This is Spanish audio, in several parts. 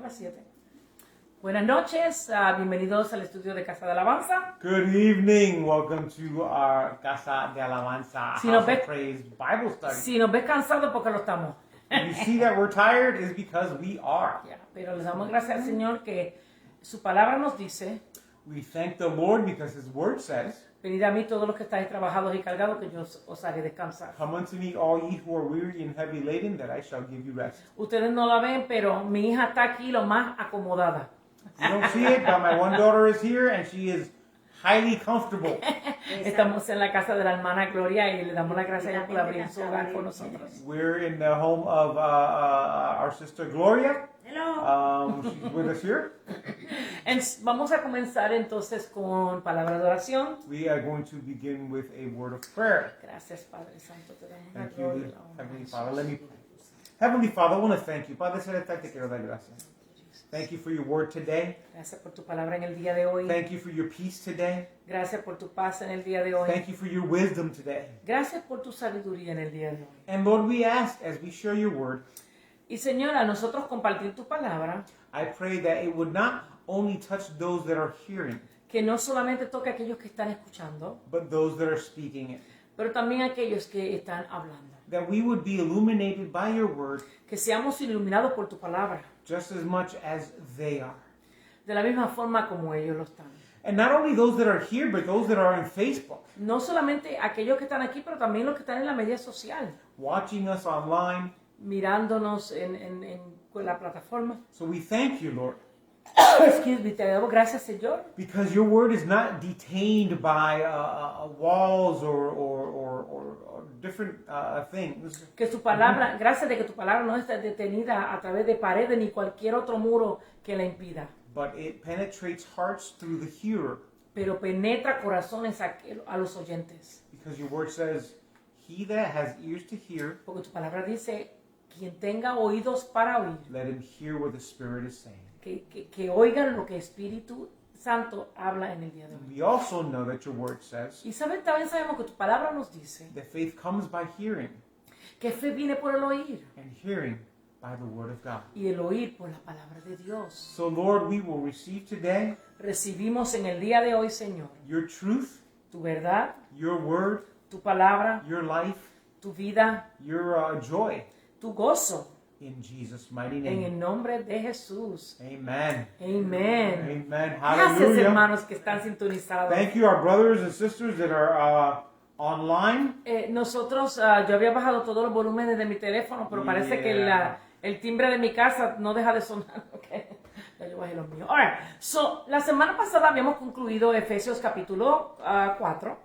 las 7. Buenas noches, bienvenidos al estudio de Casa de Alabanza. Good evening. Welcome to our Casa de Alabanza Si House nos ves- of Praise Bible Study. Si nos ves cansados, porque lo estamos. If you see that we're tired, it's because we are. Ya, pero les damos gracias al Señor que su palabra nos dice: We thank the Lord because His Word says, venid a mí todos los que estáis trabajados y cargados, que yo os haré descansar. "Come unto me, all ye who are weary and heavy laden, that I shall give you rest." Ustedes no la ven, pero mi hija está aquí lo más acomodada. You don't see it, but my one daughter is here and she is highly comfortable. Estamos en la casa de la hermana Gloria y le damos las gracias a ella por abrir su hogar con nosotros. We're in the home of our sister Gloria. Hello. She's with us here. Vamos a comenzar entonces con palabra de oración. We are going to begin with a word of prayer. Gracias, Padre Santo, te damos la Thank you, gloria. y la honra. Heavenly Father. Let me pray. Heavenly Father, I want to thank you. Padre Celestial, te quiero dar gracias. Thank you for your word today. Gracias por tu palabra en el día de hoy. Thank you for your peace today. Gracias por tu paz en el día de hoy. Thank you for your wisdom today. Gracias por tu sabiduría en el día de hoy. And Lord, we ask as we share your word, Y Señor, a nosotros compartir tu palabra, I pray that it would not only touch those that are hearing, que no solamente toque a aquellos que están escuchando, but those that are speaking it. pero también a aquellos que están hablando. That we would be illuminated by your word Que seamos iluminados por tu palabra, just as much as they are. de la misma forma como ellos lo están. And not only those that are here, but those that are on Facebook, No solamente aquellos que están aquí, pero también los que están en la media social, watching us online. mirándonos en la plataforma. So we thank you, Lord, Excuse me, te damos gracias, Señor, because your word is not detained by walls or different things, que tu palabra, gracias de que tu palabra no está detenida a través de paredes ni cualquier otro muro que la impida, but it penetrates hearts through the hearer, pero penetra corazones a los oyentes. because your word says, he that has ears to hear, Porque tu palabra dice, quien tenga oídos para oír, let him hear what the Spirit is saying. que oigan lo que Espíritu Santo habla en el día de hoy. We also know that your word says Y también sabemos que tu palabra nos dice that faith comes by hearing, que fe viene por el oír and hearing by the word of God. y el oír por la palabra de Dios. So Lord, we will receive today Recibimos en el día de hoy, Señor, your truth, tu verdad, your word, tu palabra, your life, tu vida, your joy, tu gozo, in Jesus' mighty en name. el nombre de Jesús. Amen. Amén. Amen. Gracias, Hallelujah. hermanos que están sintonizados. Thank you, our brothers and sisters that are online. Nosotros, yo había bajado todos los volúmenes de mi teléfono, pero parece que Yeah. el timbre de mi casa no deja de sonar. Okay. Ya yo bajé los míos. All right. So, la semana pasada habíamos concluido Efesios capítulo 4.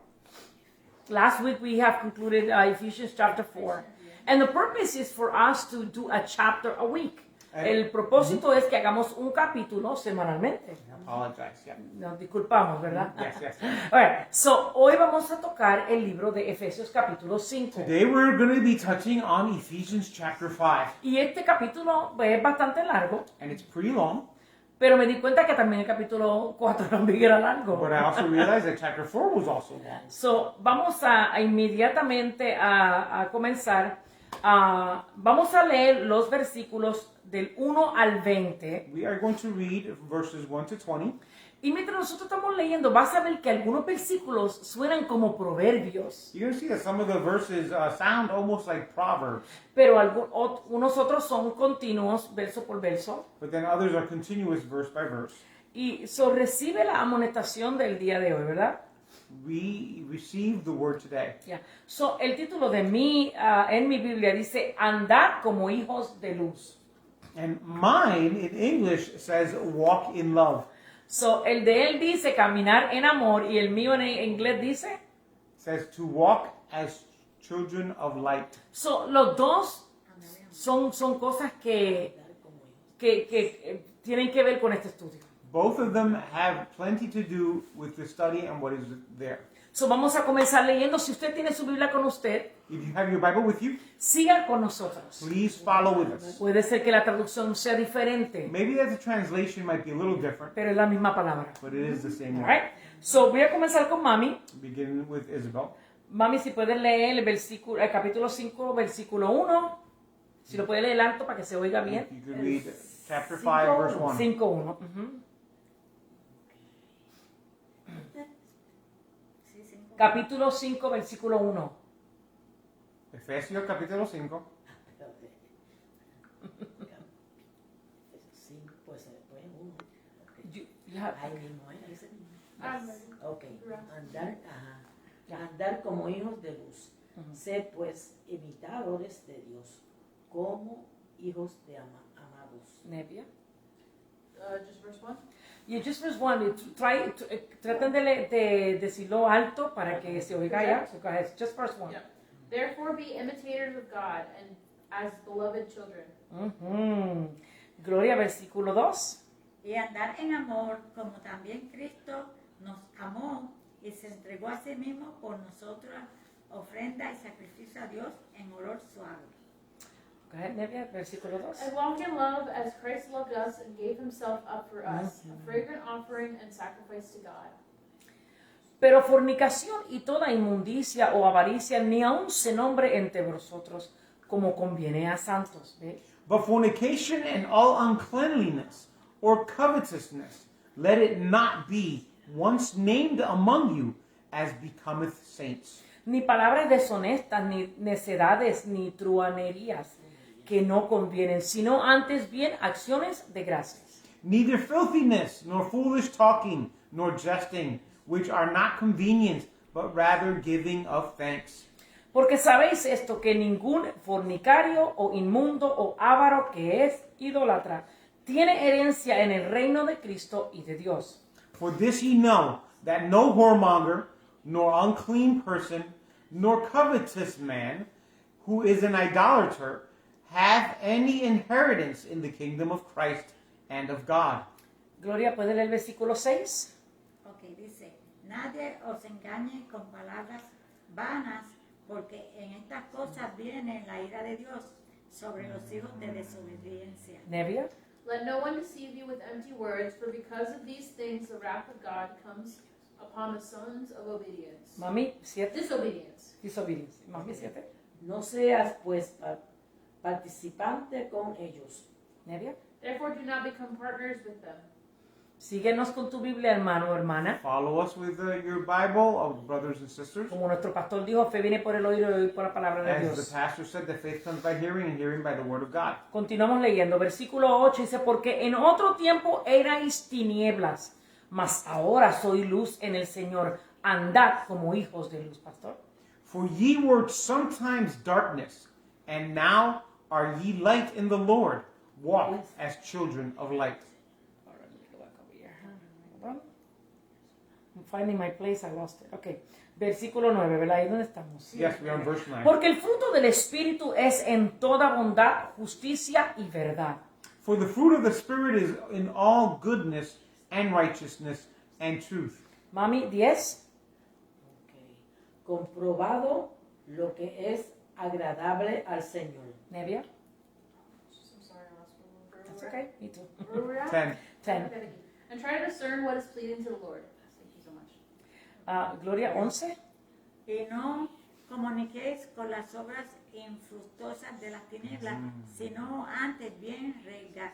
Last week we have concluded Ephesians chapter 4. And the purpose is for us to do a chapter a week. El propósito es que hagamos un capítulo semanalmente. I apologize. Yeah. Nos disculpamos, ¿verdad? Yes, yes. All right. So, hoy vamos a tocar el libro de Efesios capítulo 5. Today we're going to be touching on Ephesians chapter 5. Y este capítulo es bastante largo, And it's pretty long, pero me di cuenta que también el capítulo 4 también era largo. but I also realized that chapter 4 was also long. So, vamos a inmediatamente a comenzar. Vamos a leer los versículos del 1 al 20. We are going to read verses 1 to 20. Y mientras nosotros estamos leyendo, vas a ver que algunos versículos suenan como proverbios, You're going to see that some of the verses sound almost like proverbs, pero unos otros son continuos, verso por verso. but then others are continuous verse by verse. Y recibe la amonestación del día de hoy, ¿verdad? We receive the word today. Yeah. So, el título de en mi Biblia dice, andad como hijos de luz. And mine in English says walk in love. So, el de él dice caminar en amor y el mío en inglés dice. It says to walk as children of light. So, los dos son cosas que tienen que ver con este estudio. Both of them have plenty to do with the study and what is there. So, vamos a comenzar leyendo. Si usted tiene su Biblia con usted, If you have your Bible with you, siga con nosotros. please follow with us. Puede ser que la traducción sea diferente, Maybe that the translation might be a little different, pero es la misma palabra. but it is the same All word. right. So, voy a comenzar con Mami. Beginning with Isabel. Mami, si puedes leer el capítulo 5, versículo 1. Si lo puede leer alto para que se oiga bien. You could read chapter 5, verse 1. 5:1. Ujú. Sí, 5. Capítulo 5, versículo 1. Efesios capítulo 5. Sí, pues 1. You have- Ahí mismo, ¿eh? Ese mismo. Yes. Ok, andar, Ya. andar como hijos de luz. Ujú. Sed pues imitadores de Dios, como hijos de amados. Nevia. Just verse 1. You just verse 1. Traten de decirlo alto para que se oiga ya. So go ahead. Just verse 1. Yeah. Therefore be imitators of God and as beloved children. Ujú. Gloria, versículo 2. Y andar en amor, como también Cristo nos amó y se entregó a sí mismo por nosotros, ofrenda y sacrificio a Dios en olor suave. Go ahead, Nevia, versículo 2. And walk in love as Christ loved us and gave himself up for us, a fragrant offering and sacrifice to God. Pero fornicación y toda inmundicia o avaricia ni aun se nombre entre vosotros como conviene a santos. ¿Ve? But fornication and all uncleanliness or covetousness, let it not be once named among you as becometh saints. Ni palabras deshonestas, ni necedades, ni truanerías que no convienen, sino antes bien acciones de gracias. Neither filthiness, nor foolish talking, nor jesting, which are not convenient, but rather giving of thanks. Porque sabéis esto, que ningún fornicario o inmundo o avaro que es idólatra tiene herencia en el reino de Cristo y de Dios. For this ye know, that no whoremonger, nor unclean person, nor covetous man, who is an idolater, hath any inheritance in the kingdom of Christ and of God. Gloria, ¿puede leer el versículo 6? Ok, dice, nadie os engañe con palabras vanas, porque en estas cosas viene la ira de Dios sobre los hijos de desobediencia. Nevia. Let no one deceive you with empty words, for because of these things the wrath of God comes upon the sons of obedience. Mami, 7. Disobedience. Disobedience. Mami, 7. No seas pues participante con ellos. Nevia. Therefore do not become partners with them. Síguenos con tu Biblia, hermano o hermana. Follow us with your Bible, brothers and sisters. Como nuestro pastor dijo, fe viene por el oír y el oír por la palabra de As the Dios. pastor said, the faith comes by hearing, and hearing by the word of God. Continuamos leyendo. Versículo 8 dice, porque en otro tiempo erais tinieblas, mas ahora soy luz en el Señor. Andad como hijos de luz, pastor. For ye were sometimes darkness, and now are ye light in the Lord. Walk as children of light. All right, let me go back over here. Hold on. I'm finding my place, I lost it. Okay. Versículo 9, ¿verdad? ¿Ahí dónde estamos? Yes, we are on verse 9. Porque el fruto del Espíritu es en toda bondad, justicia y verdad. For the fruit of the Spirit is in all goodness and righteousness and truth. Mami, 10. Ok. Comprobado lo que es agradable al Señor. Nevia. I'm sorry, I lost one. That's okay. Me too. Where were we at? 10. 10. Okay, thank you. And try to discern what is pleasing to the Lord. Thank you so much. Gloria, 11. Y no comuniquéis con las obras infructuosas de las tinieblas, sino antes bien redarguidas.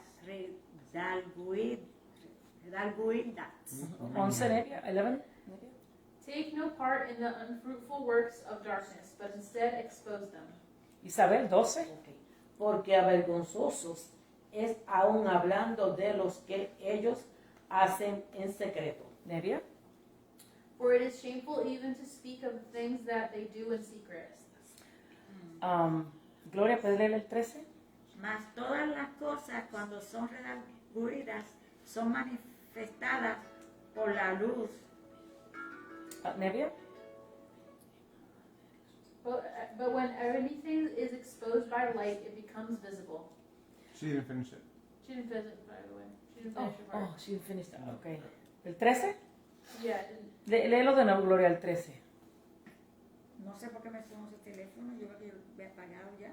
11, Nevia. 11. Nevia. Take no part in the unfruitful works of darkness, but instead expose them. Isabel, 12. Ok. Porque avergonzosos es aún hablando de los que ellos hacen en secreto. Nevia. For it is shameful even to speak of things that they do in secret. Gloria, ¿puedes leer el 13? Mas todas las cosas, cuando son redarguidas, son manifestadas por la luz. Nevia. But when anything is exposed by light, it becomes visible. She didn't finish it. She didn't finish it, by the way. She didn't Oh, finish her part. she finished that. Okay. ¿El 13? Yeah, it didn't. Léelo de nuevo, Gloria, el 13. No sé por qué me sonó ese teléfono, yo creo que yo había apagado ya.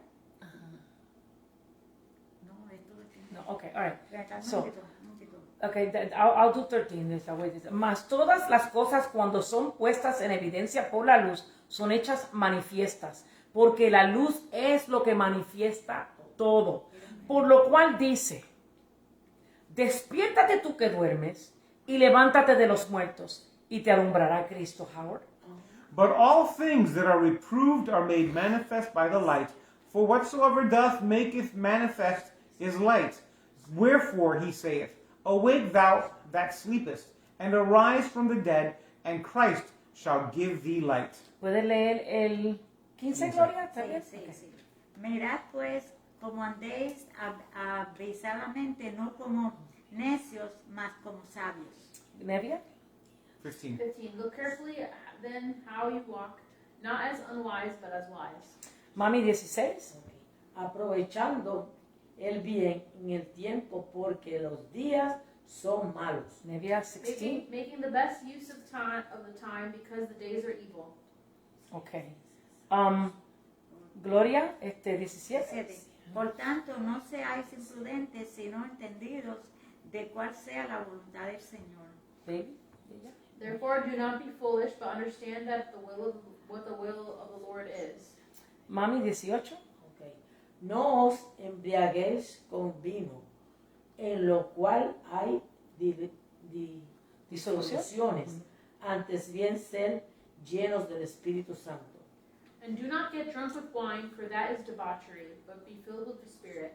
No, esto lo tiene. No, okay, all right. Espera, So- un momentito. Okay, I'll do 13. Mas todas las cosas cuando son puestas en evidencia por la luz son hechas manifiestas, porque la luz es lo que manifiesta todo. Por lo cual dice, despiértate tú que duermes y levántate de los muertos y te alumbrará Cristo, Howard. But all things that are reproved are made manifest by the light, for whatsoever doth maketh manifest is light. Wherefore he saith, Awake thou that sleepest, and arise from the dead, and Christ shall give thee light. ¿Puedes leer el 15, Gloria? ¿Está bien? Sí, Ok. sí. Mirad pues como andéis avisadamente, no como necios, mas como sabios. Nevia? 15. 15. Look carefully then how you walk, not as unwise, but as wise. Mami, 16. Aprovechando el bien en el tiempo, porque los días son malos. Nevia, 16. Making the best use of the time because the days are evil. Ok. Gloria, 17. 7. Por tanto, no seáis imprudentes, sino entendidos de cuál sea la voluntad del Señor. Baby, ella. Therefore, do not be foolish, but understand that what the will of the Lord is. Mami, 18. Okay. No os embriaguéis con vino, en lo cual hay disoluciones, antes bien ser llenos del Espíritu Santo. And do not get drunk with wine, for that is debauchery, but be filled with the Spirit.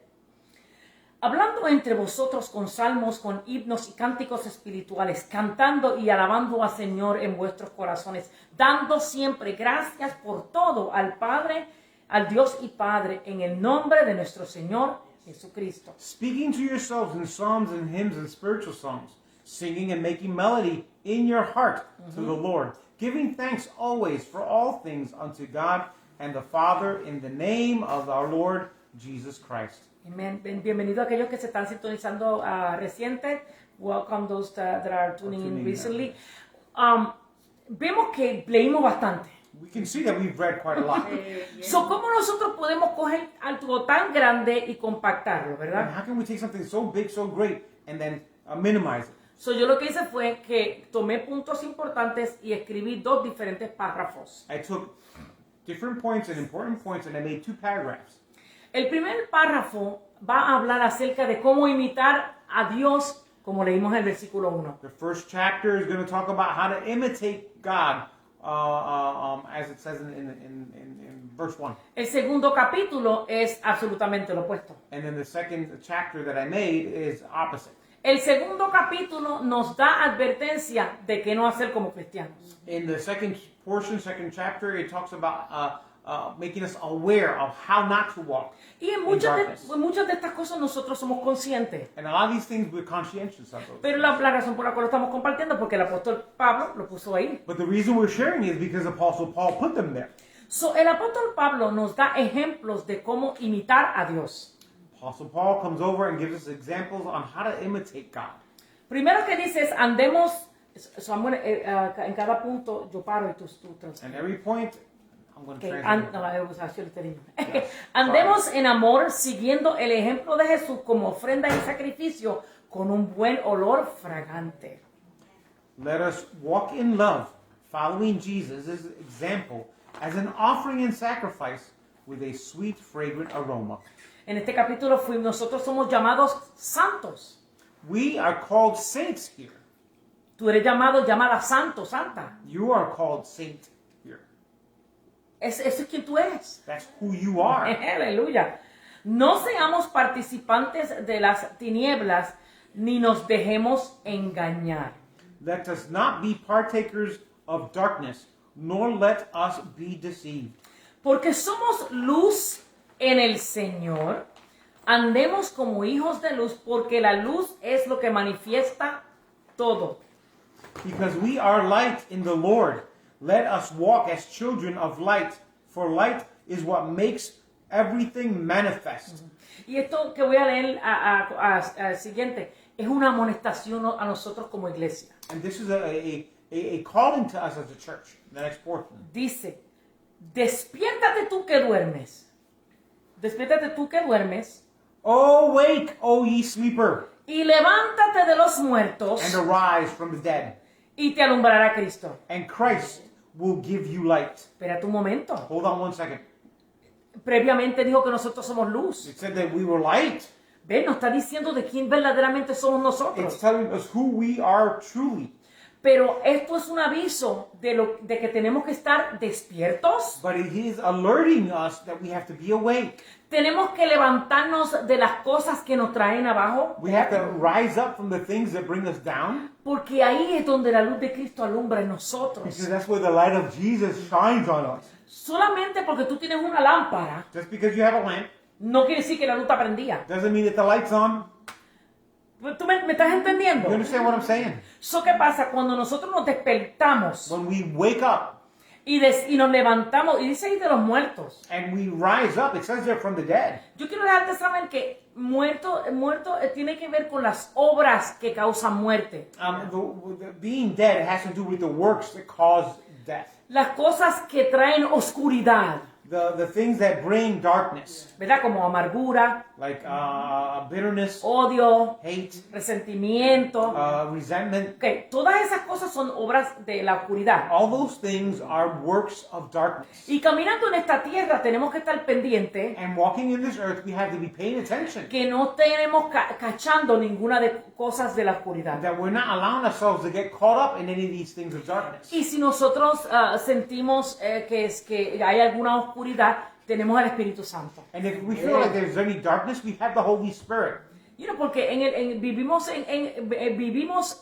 Hablando entre vosotros con salmos, con himnos y cánticos espirituales, cantando y alabando al Señor en vuestros corazones, dando siempre gracias por todo al Padre, al Dios y Padre, en el nombre de nuestro Señor Jesucristo. Speaking to yourselves in psalms and hymns and spiritual songs, singing and making melody in your heart to the Lord, giving thanks always for all things unto God and the Father in the name of our Lord Jesus Christ. Amen. Bienvenido a aquellos que se están sintonizando reciente. Welcome those that are tuning in recently. Vemos que leímos bastante. We can see that we've read quite a lot. So, ¿cómo nosotros podemos coger algo tan grande y compactarlo, And verdad? how can we take something so big, so great, and then minimize it? So, yo lo que hice fue que tomé puntos importantes y escribí 2 diferentes párrafos. I took different points and important points, and I made 2 paragraphs. El primer párrafo va a hablar acerca de cómo imitar a Dios, como leímos en el versículo 1. The first chapter is going to talk about how to imitate God, as it says in verse 1. El segundo capítulo es absolutamente lo opuesto. And then the second chapter that I made is opposite. El segundo capítulo nos da advertencia de qué no hacer como cristianos. In the second portion, second chapter, it talks about making us aware of how not to walk Y en in muchas darkness. de estas cosas nosotros somos conscientes. And a lot of these things we're conscientious of those. Pero la razón por la cual lo estamos compartiendo porque el apóstol Pablo lo puso ahí. But the reason we're sharing is because Apostle Paul put them there. So, el apóstol Pablo nos da ejemplos de cómo imitar a Dios. Apostle Paul comes over and gives us examples on how to imitate God. Primero que dice es andemos, en cada punto yo paro y tú transcribes. And every point, I'm going to Okay, translate. no, I was actually telling you. Yes. Andemos en amor siguiendo el ejemplo de Jesús como ofrenda y sacrificio con un buen olor fragante. Let us walk in love, following Jesus' example as an offering and sacrifice with a sweet, fragrant aroma. En este capítulo nosotros somos llamados santos. We are called saints here. Tú eres llamada santo, santa. You are called saint here. Eso es quien tú eres. That's who you are. Aleluya. No seamos participantes de las tinieblas ni nos dejemos engañar. Let us not be partakers of darkness, nor let us be deceived. Porque somos luz en el Señor, andemos como hijos de luz, porque la luz es lo que manifiesta todo. Because we are light in the Lord, let us walk as children of light, for light is what makes everything manifest. Y esto que voy a leer al siguiente es una amonestación a nosotros como iglesia. And this is a calling to us as a church. The next portion. Dice, despiértate tú que duermes. Despiértate tú que duermes Awake, O ye sleeper, y levántate de los muertos and arise from the dead, y te alumbrará Cristo. and Christ will give you light. Espera un momento. Hold on one second. Previamente dijo que nosotros somos luz. It said that we were light. ¿Ven? Nos está diciendo de quién verdaderamente somos It's nosotros. telling us who we are truly. Pero esto es un aviso de que tenemos que estar despiertos. But he is alerting us that we have to be awake. Tenemos que levantarnos de las cosas que nos traen abajo. We have to rise up from the things that bring us down. Porque ahí es donde la luz de Cristo alumbra en Because nosotros. that's where the light of Jesus shines on us. Solamente porque tú tienes una lámpara, Just because you have a lamp no quiere decir que la luz está prendida. doesn't mean that the light's on. ¿Tú me estás entendiendo? You understand what I'm saying? So, ¿qué pasa? Cuando nosotros nos despertamos When we wake up y nos levantamos, y dice ahí de los muertos. and we rise up, it says there from the dead. Yo quiero dejarte saber que muerto tiene que ver con las obras que causan muerte. The being dead has to do with the works that cause death. Las cosas que traen oscuridad, The things that bring darkness, ¿verdad? Como amargura, like bitterness, odio, hate, resentimiento. resentment. Ok, todas esas cosas son obras de la oscuridad. All those things are works of darkness. Y caminando en esta tierra tenemos que estar pendientes And walking in this earth, we have to be paying attention que no tenemos cachando ninguna de cosas de la oscuridad. that we're not allowing ourselves to get caught up in any of these things of darkness. Y si nosotros sentimos que hay alguna oscuridad, tenemos al Espíritu Santo. And if we feel like there's any darkness, we have the Holy Spirit. Porque vivimos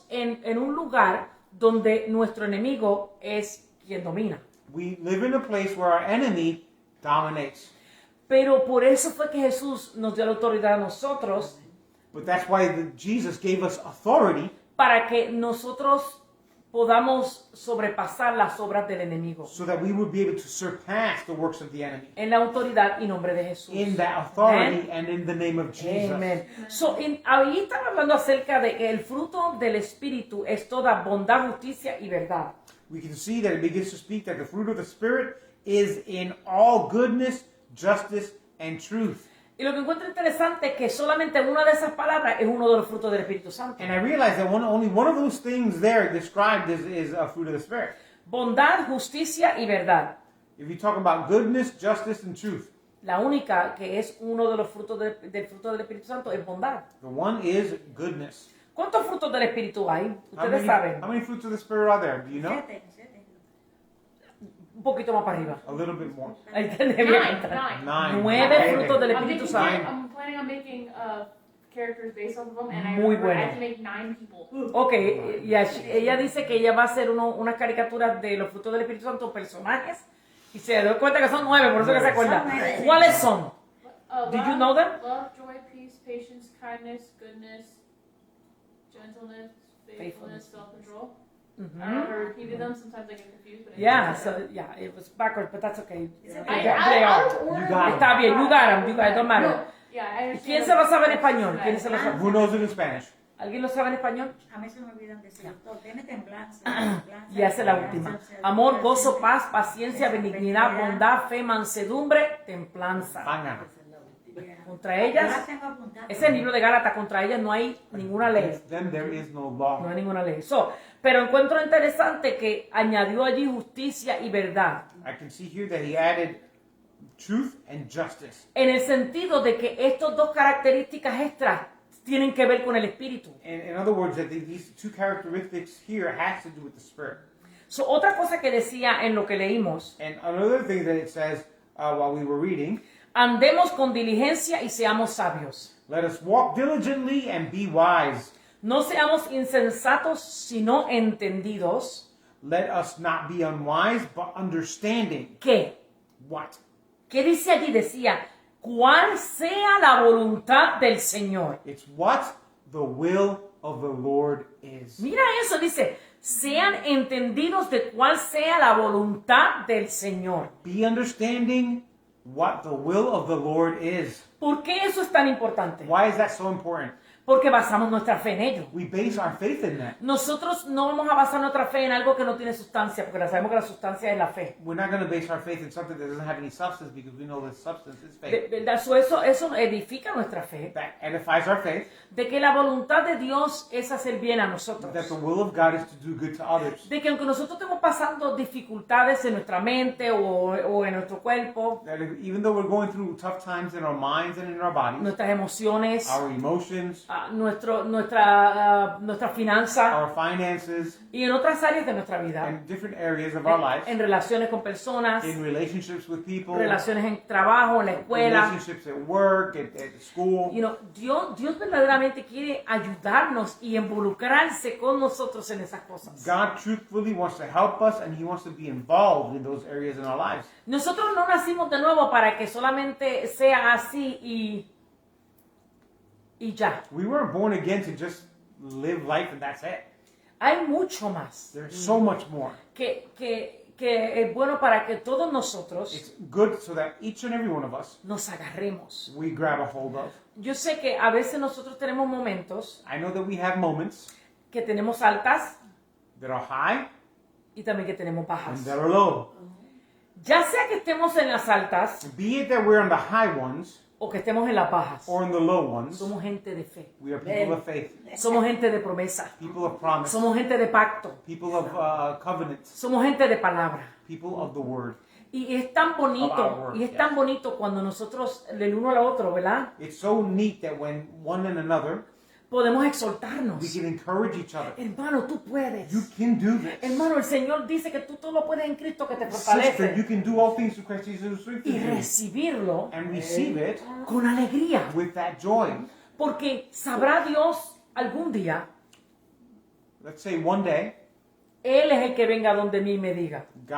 en un lugar donde nuestro enemigo es quien domina. We live in a place where our enemy dominates. Pero por eso fue que Jesús nos dio la autoridad a nosotros But that's why Jesus gave us authority para que nosotros podamos sobrepasar las obras del enemigo so that we would be able to surpass the works of the enemy. en la autoridad y nombre de Jesús. In that authority and in the name of Jesus. Amen. So, ahí estaba hablando acerca de que el fruto del Espíritu es toda bondad, justicia y verdad. We can see that it begins to speak that the fruit of the Spirit is in all goodness, justice, and truth. Y lo que encuentro interesante es que solamente una de esas palabras es uno de los frutos del Espíritu Santo. And I realize that only one of those things there described is a fruit of the Spirit. Bondad, justicia y verdad. If you talk about goodness, justice, and truth, La única que es uno de los frutos del fruto del Espíritu Santo es bondad. the one is goodness. ¿Cuántos frutos del Espíritu hay? How Ustedes many, saben. how many fruits of the Spirit are there? Do you know? 7. Un poquito más para arriba. A little bit more. Ahí tenés bien contar. 9. 9 frutos del I'm, Espíritu thinking, Santo. I'm planning on making characters based off of them, and I Muy remember I bueno. have to make 9 people. Ok, y ella dice que ella va a hacer unas caricaturas de los frutos del Espíritu Santo, personajes, y se dio cuenta que son 9, por eso que se acuerda. Son 9. ¿Cuáles son? Did Love, you know them? Love, joy, peace, patience, kindness, goodness, gentleness, faithfulness, self-control. I don't know if I repeated them. Sometimes I get confused. But I Yeah, think so yeah, it was backwards, but that's okay. They I are. You got it. Está bien, you got them, you got it, don't matter. Yeah, I ¿Y understand. quién se lo sabe en español? ¿Quién se lo sabe? Who knows it in Spanish? ¿Alguien lo sabe en español? A mí se me olvidan decir todo. Tiene templanza. Y hace la última. Amor, gozo, paz, paciencia, benignidad, bondad, fe, mansedumbre, templanza. Pángana. Contra ellas, ese es el libro de Gálatas, contra ellas no hay ninguna ley. Against them there is no No law. hay ninguna ley. Pero encuentro interesante que añadió allí justicia y verdad. I can see here that he added truth and justice. En el sentido de que estas dos características extras tienen que ver con el espíritu. And in other words, that these two characteristics here has to do with the Spirit. Otra cosa que decía en lo que leímos, And another thing that it says while we were reading, andemos con diligencia y seamos sabios. let us walk diligently and be wise. No seamos insensatos, sino entendidos. Let us not be unwise, but understanding. ¿Qué? What? ¿Qué dice allí? Decía, cuál sea la voluntad del Señor. It's what the will of the Lord is. Mira eso, dice, sean entendidos de cuál sea la voluntad del Señor. Be understanding what the will of the Lord is. ¿Por qué eso es tan importante? Why is that so important? Porque basamos nuestra fe en ello. We base our faith in that. Nosotros no vamos a basar nuestra fe en algo que no tiene sustancia, porque sabemos que la sustancia es la fe. We're not going to base our faith in something that doesn't have any substance because we know the substance is faith. ¿Verdad? Eso edifica nuestra fe. That edifies our faith. De que la voluntad de Dios es hacer bien a nosotros. That the will of God is to do good to others. De que aunque nosotros estemos pasando dificultades en nuestra mente o en nuestro cuerpo, That even though we're going through tough times in our minds and in our bodies, nuestras emociones, our emotions, nuestra finanza our finances, y en otras áreas de nuestra vida, and different areas of our lives, en relaciones con personas, in relationships with people, relaciones en trabajo, en la escuela. relationships at work, at school. Dios verdaderamente quiere ayudarnos y involucrarse con nosotros en esas cosas. God truthfully wants to help us and He wants to be involved in those areas in our lives. Nosotros no nacimos de nuevo para que solamente sea así y ya. We weren't born again to just live life and that's it. Hay mucho más There's so much more. que es bueno para que todos nosotros It's good so that each and every one of us, nos agarremos. we grab a hold of. Yo sé que a veces nosotros tenemos momentos I know that we have moments que tenemos altas that are high y también que tenemos bajas. and that are low. Ya sea que estemos en las altas Be it that we're on the high ones o que estemos en las bajas, or in the low ones, somos gente de fe, we are people of faith, somos gente de promesa, people of promise, somos gente de pacto, people of covenants, somos gente de palabra. people of the word. Y es tan bonito, cuando nosotros, el uno al otro, ¿verdad? It's so neat that when one and another, Podemos exhortarnos. we can encourage each other. Hermano, tú puedes. You can do this. Hermano, el Señor dice que tú todo lo puedes en Cristo que te Sister, you fortalece. can do all things through Christ Jesus who strengthens Y you. recibirlo And receive it con alegría. with that joy. Porque sabrá Dios algún día, Let's say one day, Él es el que venga donde mí y me diga, God,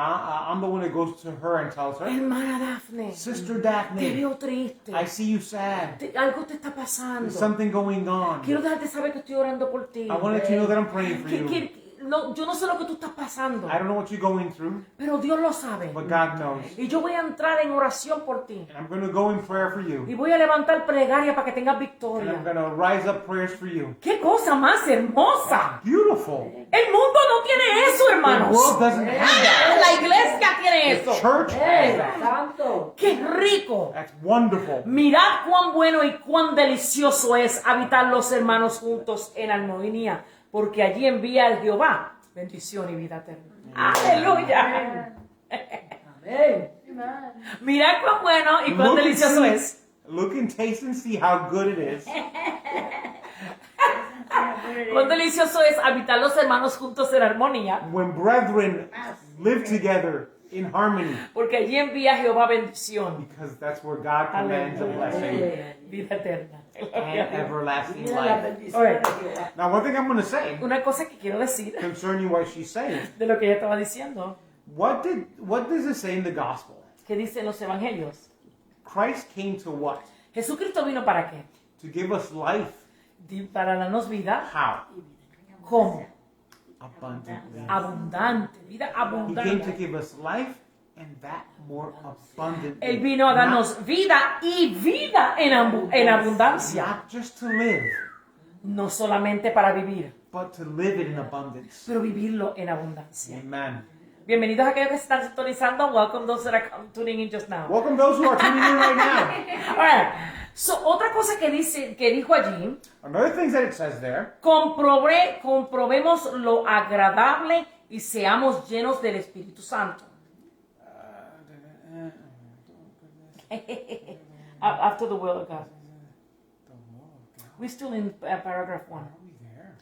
I'm the one that goes to her and tells her, hermana Daphne, Sister te Daphne, veo triste. I see you sad. Algo te está pasando. There's something going on. Quiero dejarte saber que estoy orando por ti. I want to let you know that I'm praying for you. Yo no sé lo que tú estás pasando, I don't know what you're going through, pero Dios lo sabe. but God knows. Y yo voy a entrar en oración por ti. And I'm going to go in prayer for Y you. voy a levantar plegaria para que tengas And I'm victoria. going to rise up prayers for you. ¡Qué cosa más hermosa! Beautiful. El mundo no tiene eso, The hermanos. world doesn't have that. La iglesia tiene The eso. church has that. Santo. ¡Qué rico! That's wonderful. Mirad cuán bueno y cuán delicioso es habitar los hermanos juntos en armonía, porque allí envía el Jehová bendición y vida eterna. ¡Aleluya! Amén. Amen. Mirad cuán bueno y cuán delicioso es. Look and taste and see how good it is. Cuán delicioso es habitar los hermanos juntos en armonía, When brethren live together in harmony, porque allí envía Jehová bendición, because that's where God commands a blessing vida eterna. and everlasting Mira la life. bendición de Jehová. Now, one thing I'm going to say Una cosa que quiero decir concerning what she's saying, de lo que ella estaba diciendo, what does it say in the gospel? que dicen los evangelios. Christ came to what? Jesucristo vino para qué? To give us life. Para darnos vida. How? ¿Cómo? Abundantly. Abundante, vida He came to abundante. give us life and that more abundantly. Él vino a darnos vida y vida en abundancia. Not just to live, No solamente para vivir, but to live it in abundance. pero vivirlo en abundancia. Amen. Bienvenidos a aquellos que se están sintonizando. Welcome those that are tuning in just now. Welcome those who are tuning in right now. All right. So, otra cosa que dijo allí, Another thing that it says there, comprobemos lo agradable y seamos llenos del Espíritu Santo. After the will of God. We're still in paragraph 1. are we there?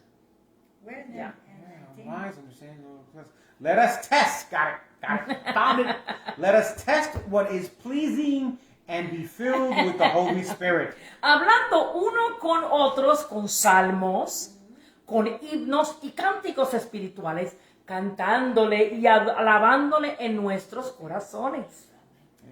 Where in the- Yeah. in the thing? Wise understanding. Let us test. Got it. Found it. Let us test what is pleasing and be filled with the Holy Spirit. Hablando uno con otros con salmos, con himnos y cánticos espirituales, cantándole y alabándole en nuestros corazones.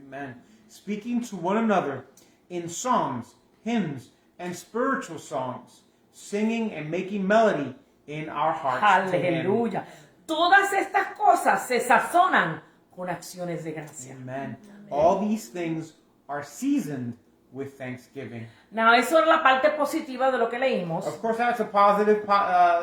Amen. Speaking to one another in psalms, hymns, and spiritual songs, singing and making melody in our hearts to Him. Aleluya. Todas estas cosas se sazonan con acciones de gracia. Amen. All these things are seasoned with thanksgiving. Now, eso es la parte positiva de lo que leímos. Of course, that's a positive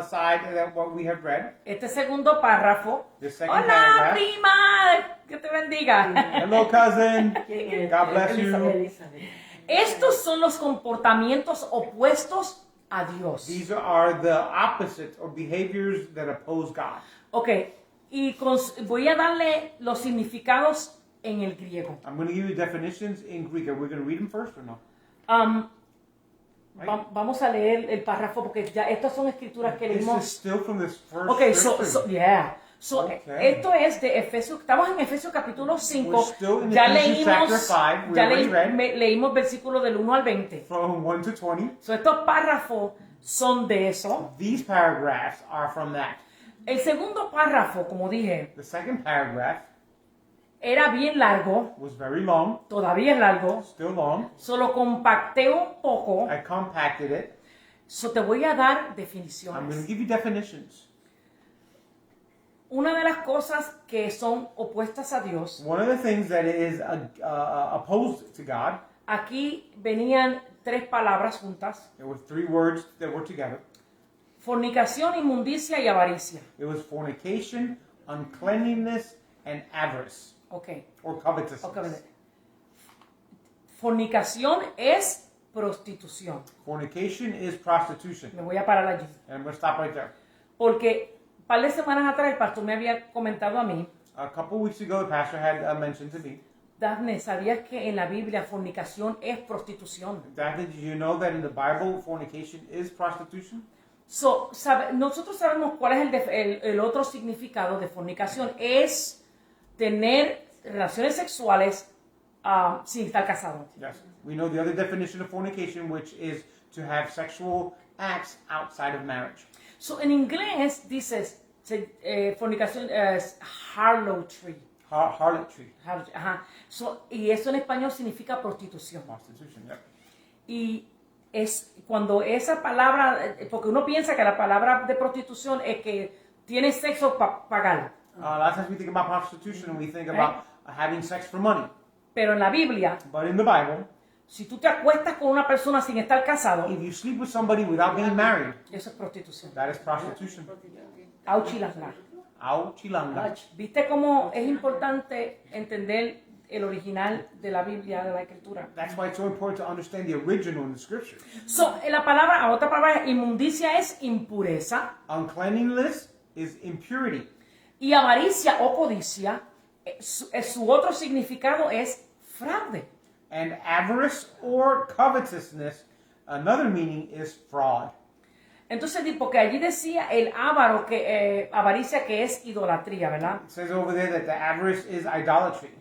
side of what we have read. Este segundo párrafo. The second Hola, paragraph. prima. Que te bendiga. Hello, cousin. ¿Quién es? God bless you. Elizabeth. Estos son los comportamientos opuestos a Dios. These are the opposites or behaviors that oppose God. Ok, y voy a darle los significados en el griego. I'm going to give you definitions in Greek. Are we going to read them first or no? Vamos a leer el párrafo porque ya estas son escrituras que This is leímos. still from this first Ok, scripture. So, esto es de Efesios, estamos en Efesios capítulo 5, We're still in ya Ephesians chapter 5. We ya already read. leímos versículos del 1 al 20. From 1 to 20. So, estos párrafos son de eso. These paragraphs are from that. El segundo párrafo, como dije, The second paragraph era bien largo, was very long, todavía es largo, still long. solo compacté un poco, I compacted it. so te voy a dar I'm going to definiciones. give you definitions. Una de las cosas que son opuestas a Dios, One of the things that is opposed to God, aquí venían tres palabras juntas: there were three words that were together. fornicación, inmundicia y avaricia. It was fornication, uncleanliness, and avarice, Ok, or covetousness. ok. Fornicación es prostitución. Fornication is prostitution. Me voy a parar allí. And I'm going to stop right there. Porque un par de semanas atrás el pastor me había comentado a mí: A couple weeks ago, the pastor had mentioned to me, Daphne, ¿sabías que en la Biblia fornicación es prostitución? Daphne, did you know that in the Bible, fornication is prostitution? So, nosotros sabemos cuál es el otro significado de fornicación. Es tener relaciones sexuales sin estar casado. Yes. We know the other definition of fornication, which is to have sexual acts outside of marriage. So, en inglés dices fornicación es harlotry. Harlotry. Ajá. So, y eso en español significa prostitución. Prostitution, yeah. Y es cuando esa palabra, porque uno piensa que la palabra de prostitución es que tiene sexo para pagar. A lot of times we think about prostitution and we think about having sex for money. Pero en la Biblia, But in the Bible, si tú te acuestas con una persona sin estar casado, if you sleep with somebody without being married, eso es prostitución. that is prostitution. Auchilangla. Au chilanga. ¿Viste cómo es importante entender el original de la Biblia, de la Escritura? That's why it's so important to understand the original in the scripture. So, otra palabra, inmundicia es impureza, Uncleanliness is impurity. y avaricia o codicia, su otro significado es fraude. And avarice or covetousness, another meaning is fraud. Entonces, porque allí decía el avaro, avaricia, que es idolatría, ¿verdad? It says over there that the avarice is idolatry.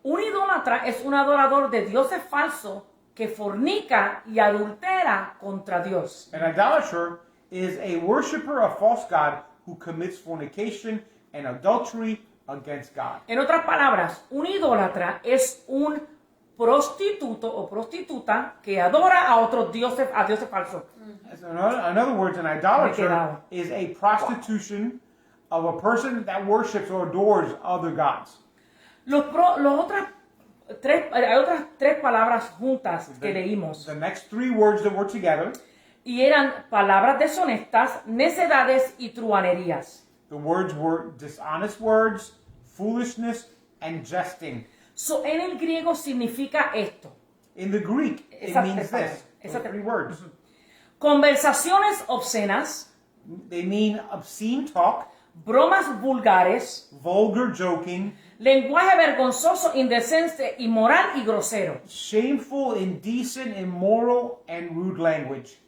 Un idólatra es un adorador de dioses falsos que fornica y adultera contra Dios. An idolater is a worshiper of false god who commits fornication and adultery against God. En otras palabras, un idólatra es un prostituto o prostituta que adora a otros dioses, a dioses falsos. So in other words, an idolater is a prostitution of a person that worships or adores other gods. Hay otras tres palabras juntas que leímos. The next three words that were together, Y eran palabras deshonestas, necedades y truanerías. the words were dishonest words, foolishness, and jesting. So, en el griego significa esto: In the Greek, it Esas means tres this. palabras. Those three words. conversaciones obscenas, They mean obscene talk, bromas vulgares, vulgar joking, lenguaje vergonzoso, indecente, inmoral y grosero. shameful, indecent, immoral, and rude language.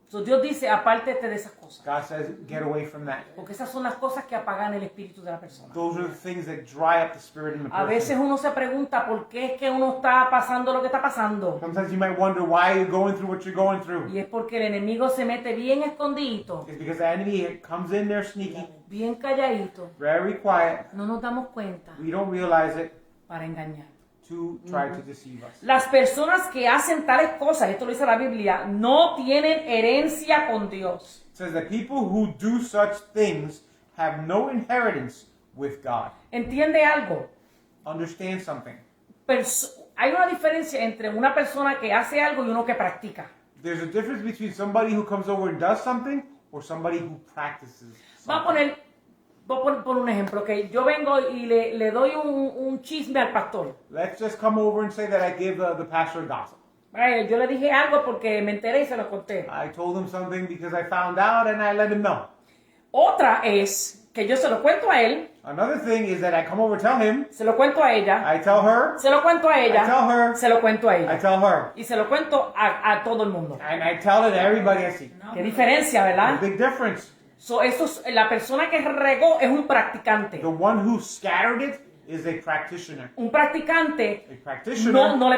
So, Dios dice: apártate de esas cosas, God says, get away from that. porque esas son las cosas que apagan el espíritu de la persona. Those are the things that dry up the spirit in the A veces person. uno se pregunta por qué es que uno está pasando lo que está pasando. Sometimes you might wonder why you're going through what you're going through. Y es porque el enemigo se mete bien escondidito, It's because the enemy comes in there sneaky, bien calladito. very quiet. No nos damos cuenta We don't realize it para engañar. to try to deceive us. Las personas que hacen tales cosas, esto lo dice la Biblia, no tienen herencia con Dios. It says that people who do such things have no inheritance with God. ¿Entiende algo? Understand something. hay una diferencia entre una persona que hace algo y uno que practica. There's a difference between somebody who comes over and does something or somebody who practices something. Voy a poner por un ejemplo, que yo vengo y le doy un chisme al pastor. Let's just come over and say that I give the pastor gossip. Yo le dije algo porque me enteré y se lo conté. I told him something because I found out and I let him know. Otra es que yo se lo cuento a él, Another thing is that I come over, tell him, se lo cuento a ella, I tell her, se lo cuento a I tell ella, her, se lo cuento a I ella. tell her, Y se lo cuento a todo el mundo. and I tell it to everybody I see. No, Qué diferencia, ¿verdad? Big difference. La persona que regó es un practicante. The one who scattered it is a practitioner. Un practicante A practitioner no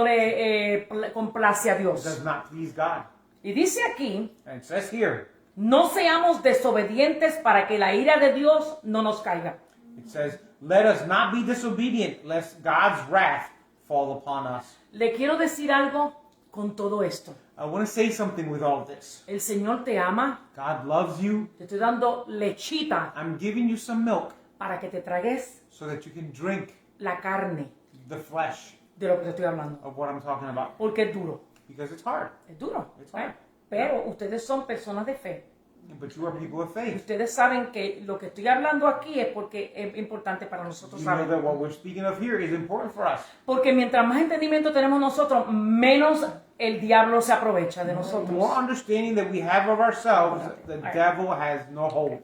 le complace a does Dios. not please God. Y dice aquí, And it says here, no seamos desobedientes para que la ira de Dios no nos caiga. it says, let us not be disobedient, lest God's wrath fall upon us. Le quiero decir algo con todo esto. I want to say something with all this. El Señor te ama. God loves you. Te estoy dando lechita I'm giving you some milk para que te tragues so that you can drink la carne the flesh de lo que te estoy hablando. of what I'm talking about. Porque es duro. Because it's hard. Es duro. It's hard. Pero ustedes son personas de fe. But you are people of Y faith. ustedes saben que lo que estoy hablando aquí es porque es importante para nosotros You know saber. that what we're speaking of here is important for us. Porque mientras más entendimiento tenemos nosotros, menos el diablo se aprovecha de The more nosotros. understanding that we have of ourselves, the devil has no hold.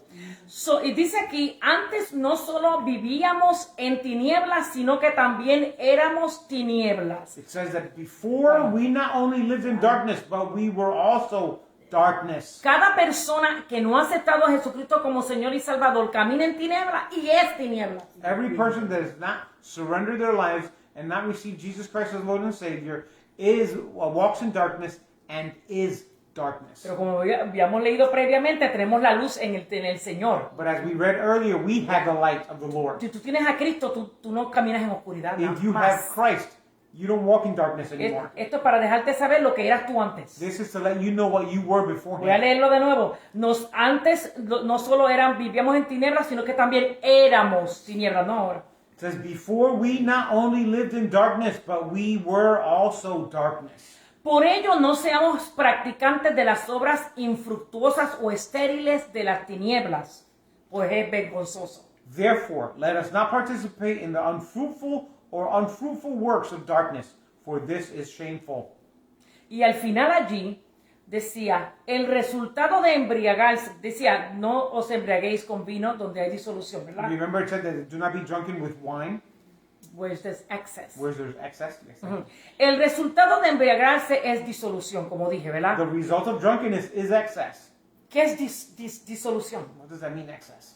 Y dice aquí, antes no solo vivíamos en tinieblas, sino que también éramos tinieblas. It says that before we not only lived in darkness, but we were also darkness. Cada persona que no ha aceptado a Jesucristo como Señor y Salvador camina en tinieblas y es tinieblas. Every person that has not surrendered their lives and not received Jesus Christ as Lord and Savior walks in darkness and is darkness. Pero como habíamos leído previamente, tenemos la luz en el Señor. But as we read earlier, we have the light of the Lord. Si tú tienes a Cristo, tú no caminas en oscuridad. If you have Christ, you don't walk in darkness anymore. Esto es para dejarte saber lo que eras tú antes. This is to let you know what you were Voy a beforehand. leerlo de nuevo. Antes no solo vivíamos en tinieblas, sino que también éramos tinieblas, no ahora. It says, before we not only lived in darkness, but we were also darkness. Por ello no seamos practicantes de las obras infructuosas o estériles de las tinieblas, pues es vergonzoso. Therefore, let us not participate in the unfruitful works of darkness, for this is shameful. Y al final allí decía, el resultado de embriagarse, decía, no os embriaguéis con vino donde hay disolución, ¿verdad? Remember it said that do not be drunken with wine, Where there's excess. where there's excess. Yes. El resultado de embriagarse es disolución, como dije, ¿verdad? The result of drunkenness is excess. ¿Qué es disolución? What does that mean, excess?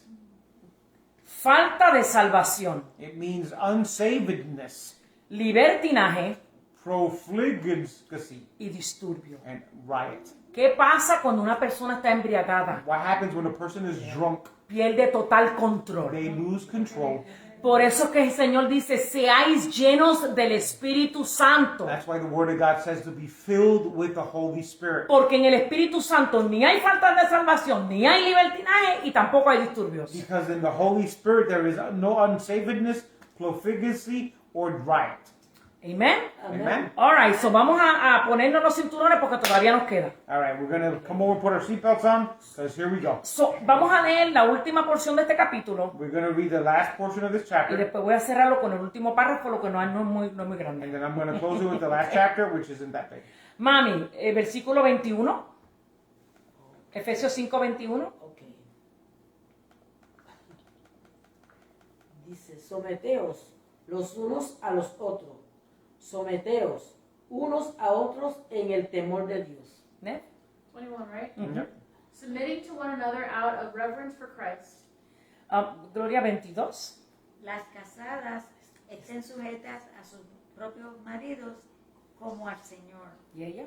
Falta de salvación, It means unsavedness, libertinaje profligacy, y disturbio. and riot. ¿Qué pasa cuando una persona está embriagada? What happens when a person is drunk? Pierde total control. They lose control. Por eso que el Señor dice, seáis llenos del Espíritu Santo. That's why the Word of God says to be filled with the Holy Spirit. Porque en el Espíritu Santo ni hay falta de salvación, ni hay libertinaje y tampoco hay disturbios. Because in the Holy Spirit there is no unsavedness, profligacy, or riot. Amen. Amen? Alright, so vamos a ponernos los cinturones porque todavía nos queda. All right, we're going to come over and put our seatbelts on, because here we go. So, vamos a leer la última porción de este capítulo We're going to read the last portion of this y chapter, después voy a cerrarlo con el último párrafo, lo que no es muy grande. and then I'm going to close it with the last chapter, which isn't that big. Mami, versículo 21, Efesios 5:21. Ok. Dice, someteos los unos a los otros. Someteos unos a otros en el temor de Dios. ¿Ves? 21, right? Yep. Submitting to one another out of reverence for Christ. Gloria 22. Las casadas estén sujetas a sus propios maridos como al Señor. ¿Y ella?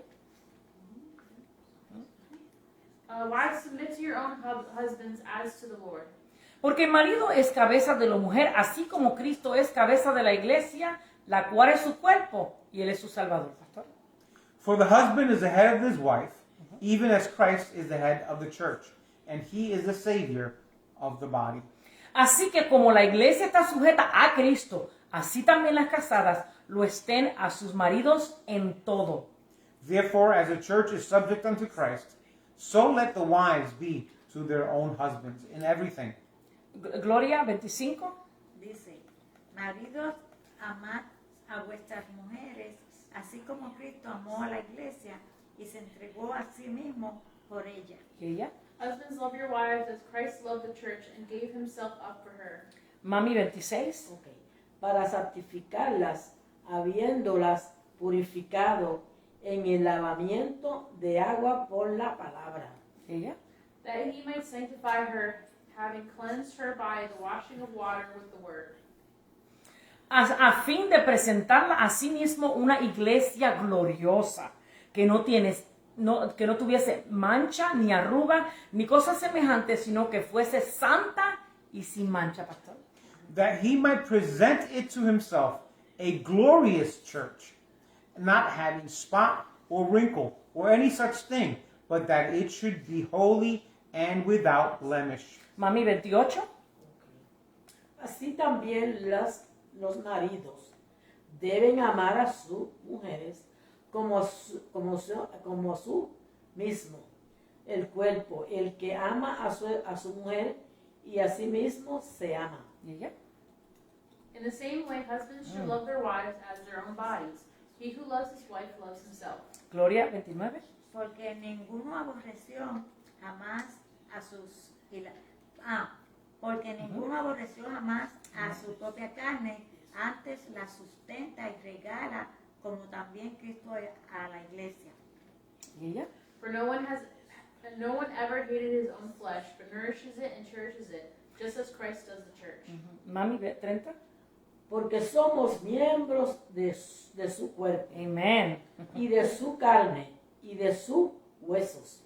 Wives, submit to your own husbands as to the Lord. Porque el marido es cabeza de la mujer, así como Cristo es cabeza de la iglesia, la cual es su cuerpo, y él es su salvador. Pastor. For the husband is the head of his wife, even as Christ is the head of the church, and he is the Savior of the body. Así que como la iglesia está sujeta a Cristo, así también las casadas lo estén a sus maridos en todo. Therefore, as the church is subject unto Christ, so let the wives be to their own husbands in everything. Gloria 25. Dice, maridos, amad a vuestras mujeres, así como Cristo amó a la iglesia y se entregó a sí mismo por ella. ¿Y ella? Husbands, love your wives as Christ loved the church and gave himself up for her. Mami 26. Ok. Para santificarlas, habiéndolas purificado en el lavamiento de agua por la palabra. ¿Y ella? That he might sanctify her, having cleansed her by the washing of water with the word. A fin de presentarla a sí mismo una iglesia gloriosa, que no tuviese mancha, ni arruga, ni cosa semejante, sino que fuese santa y sin mancha, pastor. That he might present it to himself a glorious church, not having spot or wrinkle or any such thing, but that it should be holy and without blemish. Mami 28. Así también los maridos deben amar a sus mujeres como su mismo, el cuerpo. El que ama a su mujer y a sí mismo se ama. ¿Y ella? In the same way, husbands should love their wives as their own bodies. He who loves his wife loves himself. Gloria 29. Porque ninguno aborreció jamás a sus porque ninguno aborreció jamás a su propia carne, antes la sustenta y regala, como también Cristo a la iglesia. ¿Y ella? For no one ever hated his own flesh, but nourishes it and cherishes it, just as Christ does the church. Mami 30. Porque somos miembros de su cuerpo Amen. y de su carne y de sus huesos.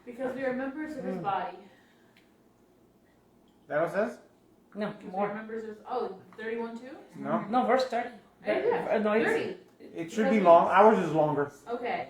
Because we are members of his body. That what it says? No, Because we more. are members of, 31 too? No? No, verse 30. Yeah, No, it's, 30. It should be long. Ours is longer. Okay,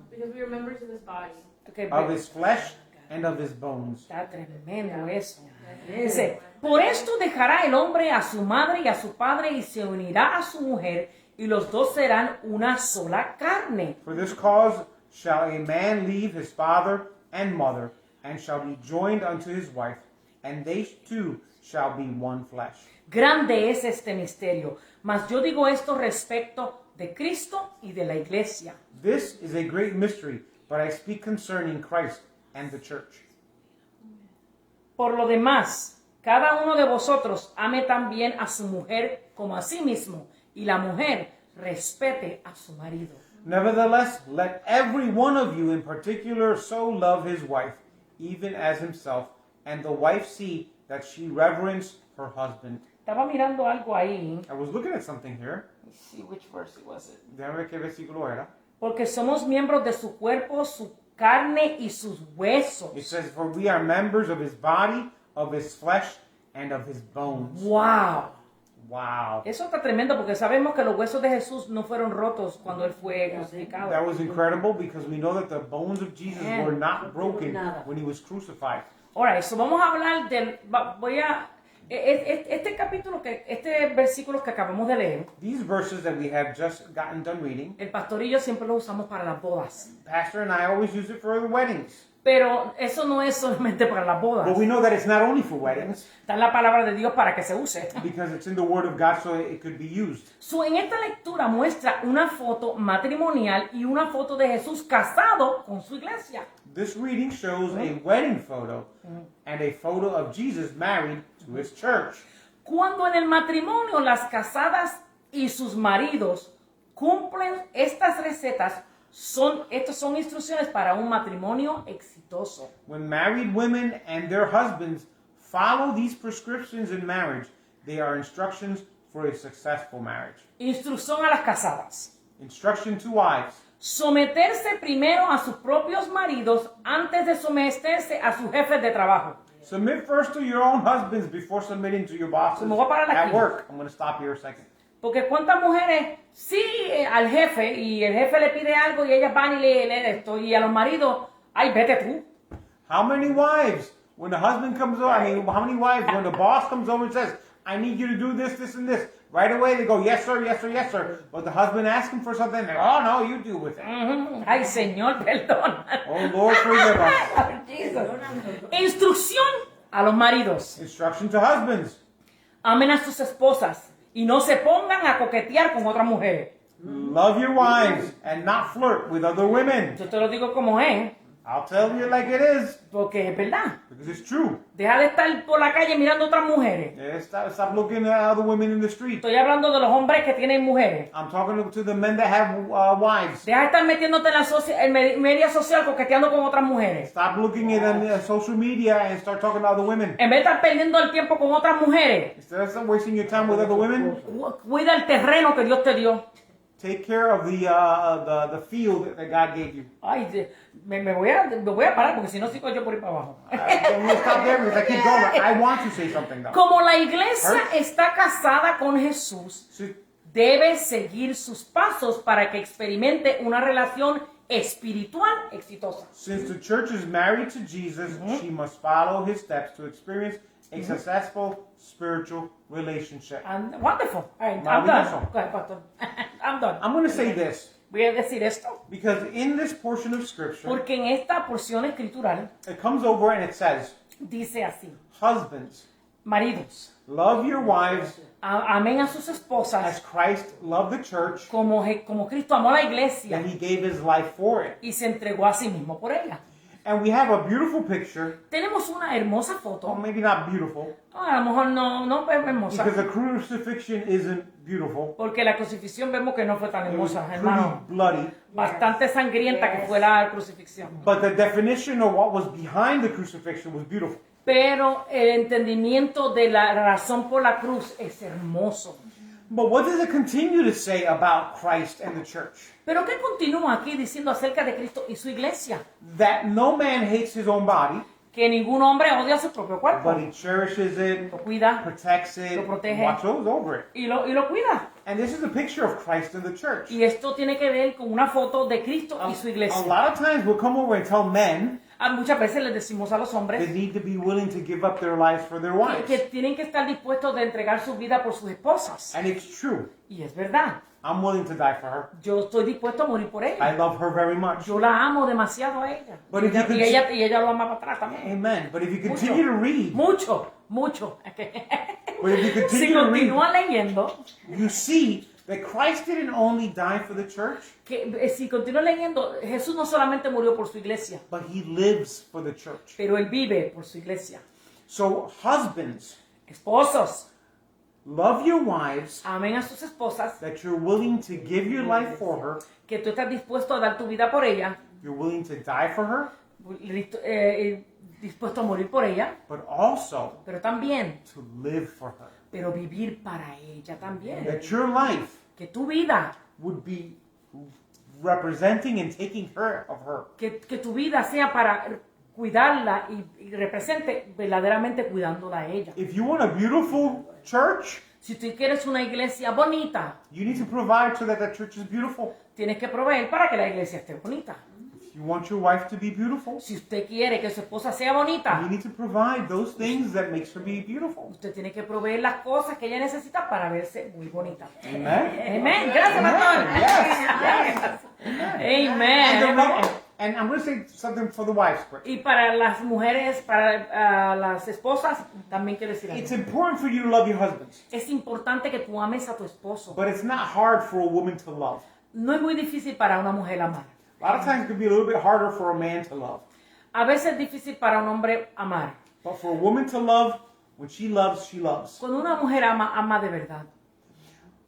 because we are members of his body. okay, Of his flesh and of his bones. está tremendo eso. Dice, por esto dejará el hombre a su madre y a su padre y se unirá a su mujer y los dos serán una sola carne. For this cause shall a man leave his father and mother, and shall be joined unto his wife, and they two shall be one flesh. Grande es este misterio, mas yo digo esto respecto de Cristo y de la iglesia. This is a great mystery, but I speak concerning Christ and the church. Por lo demás, cada uno de vosotros ame también a su mujer como a sí mismo, y la mujer respete a su marido. Nevertheless, let every one of you in particular so love his wife, even as himself, and the wife see that she reverence her husband. Estaba mirando algo ahí. I was looking at something here. Let's see which verse it was. Déjame ver qué versículo era. Porque somos miembros de su cuerpo, su carne y sus huesos. It says, for we are members of his body, of his flesh, and of his bones. ¡Wow! Wow. Eso está tremendo porque sabemos que los huesos de Jesús no fueron rotos cuando Él fue crucificado. That was incredible because we know that the bones of Jesus were not broken when he was crucified. Alright, so vamos a hablar del... Este versículo que acabamos de leer, These verses that we have just gotten done reading, el pastor y yo siempre los usamos para las bodas. Pastor and I always use it for the weddings. Pero eso no es solamente para las bodas. But we know that it's not only for weddings Está en la palabra de Dios para que se use. because it's in the Word of God so it could be used. So, en esta lectura muestra una foto matrimonial y una foto de Jesús casado con su iglesia. This reading shows a wedding photo and a photo of Jesus married to his church. Cuando en el matrimonio las casadas y sus maridos cumplen estas recetas, estas son instrucciones para un matrimonio exitoso. When married women and their husbands follow these prescriptions in marriage, they are instructions for a successful marriage. Instrucción a las casadas. Instruction to wives. Someterse primero a sus propios maridos antes de someterse a sus jefes de trabajo. Submit first to your own husbands before submitting to your bosses Me voy a parar at aquí. work. I'm going to stop here a second. Porque cuántas mujeres sí al jefe y el jefe le pide algo y ellas van y le esto y a los maridos, ay, vete tú. How many wives, when the husband comes over, how many wives, when the boss comes over and says, I need you to do this, this, and this, right away they go, yes sir, yes sir, yes sir. But the husband asks him for something, and oh no, you deal with it. Ay, Señor, perdón. Oh Lord, forgive us. Instrucción a los maridos. Instruction to husbands. Amen a sus esposas y no se pongan a coquetear con otras mujeres. Love your wives and not flirt with other women. Yo te lo digo como es, I'll tell you like it is, porque es verdad. because it's true. Deja de estar por la calle mirando a otras mujeres. Yeah, stop looking at other women in the street. Estoy hablando de los hombres que tienen mujeres. I'm talking to the men that have wives. Deja de estar metiéndote en la media social coqueteando con otras mujeres. Stop looking at social media and start talking to other women. En vez de estar perdiendo el tiempo con otras mujeres, Instead of wasting your time with other women, cuida el terreno que Dios te dio. take care of the field that God gave you. Ay, me voy a parar porque si no sigo yo por ir para abajo. I'm going to stop there because I keep going. I want to say something though. Como la iglesia está casada con Jesús, See, debe seguir sus pasos para que experimente una relación espiritual exitosa. since the church is married to Jesus, she must follow his steps to experience a successful spiritual relationship. And wonderful. All right, I'm done. Maravilloso. Go ahead, Pastor. I'm done. I'm going to say this Voy a decir esto because in this portion of scripture, porque en esta porción escritural it comes over and it says, dice así: husbands, maridos, love your wives amen a sus as esposas Christ loved the church, como Cristo amó a la iglesia and he gave his life for it. y se entregó a sí mismo por ella. And we have a beautiful picture, Tenemos una hermosa well, foto. maybe not beautiful, A lo mejor no es hermosa. because the crucifixion isn't beautiful. Porque la crucifixión vemos que no fue tan It was hermosa, pretty hermano. bloody. Bastante sangrienta que fue la crucifixión. But the definition of what was behind the crucifixion was beautiful. Pero el entendimiento de la razón por la cruz es hermoso. But what does it continue to say about Christ and the church? Pero ¿qué continúa aquí diciendo acerca de Cristo y su iglesia? That no man hates his own body, Que ningún hombre odia su propio cuerpo. but he cherishes it, Lo cuida protects it, Lo protege. watches over it. y lo cuida. And this is a picture of Christ and the church. Y esto tiene que ver con una foto de Cristo y su A iglesia. lot of times we'll come over and tell men Muchas veces les decimos a los they hombres need to be willing to give up their lives for their que wives. tienen que estar dispuestos de entregar su vida por sus esposas. And it's true. Y es verdad. I'm willing to die for her. Yo estoy dispuesto a morir por ella. I love her very much. Yo la amo demasiado a ella. But if you could- Y ella lo ama para atrás también. Amen. But if you continue to read, Mucho. but if you Si continue to read, continúa leyendo, you see that Christ didn't only die for the church, si continúa leyendo, Jesús no solamente murió por su iglesia, but he lives for the church. pero Él vive por su iglesia. So husbands, Esposos, love your wives, amen a sus esposas, that you're willing to give your life for her, que tú estás dispuesto a dar tu vida por ella, you're willing to die for her, dispuesto a morir por ella, but also pero también, to live for her. pero vivir para ella también. That your life Que tu vida, would be representing and taking care of her. que tu vida sea para cuidarla y represente verdaderamente cuidándola a ella. If you want a beautiful church, Si tú quieres una iglesia bonita, you need to provide so that church is beautiful. tienes que proveer para que la iglesia esté bonita. If you want your wife to be beautiful, Si usted quiere que su esposa sea bonita, you need to provide those things that makes her be beautiful. usted tiene que proveer las cosas que ella necesita para verse muy bonita. Amen. Amén. Gracias, pastor. Amén. And I'm going to say something for the wives quick. Y para las mujeres, para las esposas, también quiero decir It's algo. important for you to love your husbands, Es importante que tú ames a tu esposo. but it's not hard for a woman to love. No es muy difícil para una mujer amar. A lot of times it can be a little bit harder for a man to love. A veces es difícil para un hombre amar. But for a woman to love, when she loves, she loves. Cuando una mujer ama, ama de verdad.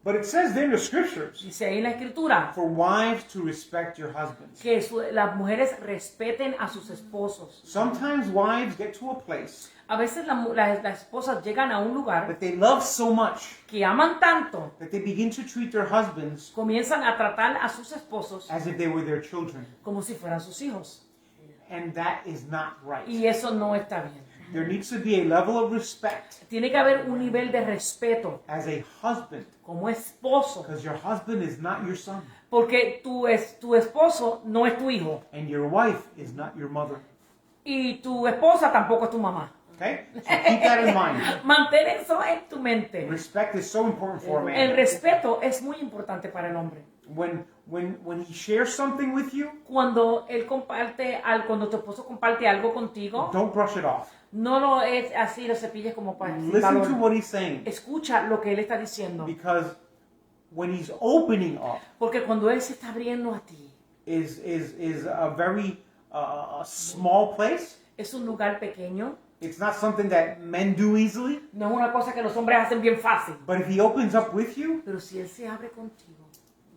But it says there in the scriptures Dice ahí en la escritura for wives to respect your husbands. que las mujeres respeten a sus esposos. Sometimes wives get to a place A veces las esposas llegan a un lugar that they love so much que aman tanto, that they begin to treat their husbands comienzan a tratar a sus esposos as if they were their children. como si fueran sus hijos. And that is not right. Y eso no está bien. There needs to be a level of respect Tiene que haber un nivel de respeto as a husband, como esposo, because your husband is not your son, porque tu esposo no es tu hijo and your wife is not your mother. y tu esposa tampoco es tu mamá. Okay? So keep that in mind. Mantén eso en tu mente. Respect is so important for a El man. respeto es muy importante para el hombre. When he shares something with you, Cuando cuando tu esposo comparte algo contigo, don't brush it off. no lo es así, lo cepilles como para Listen to what he's saying. Escucha lo que él está diciendo. Because when he's opening up Porque cuando él se está abriendo a ti, is a very small place. es un lugar pequeño. It's not something that men do easily. No es una cosa que los hombres hacen bien fácil. But if he opens up with you, Pero si él se abre contigo,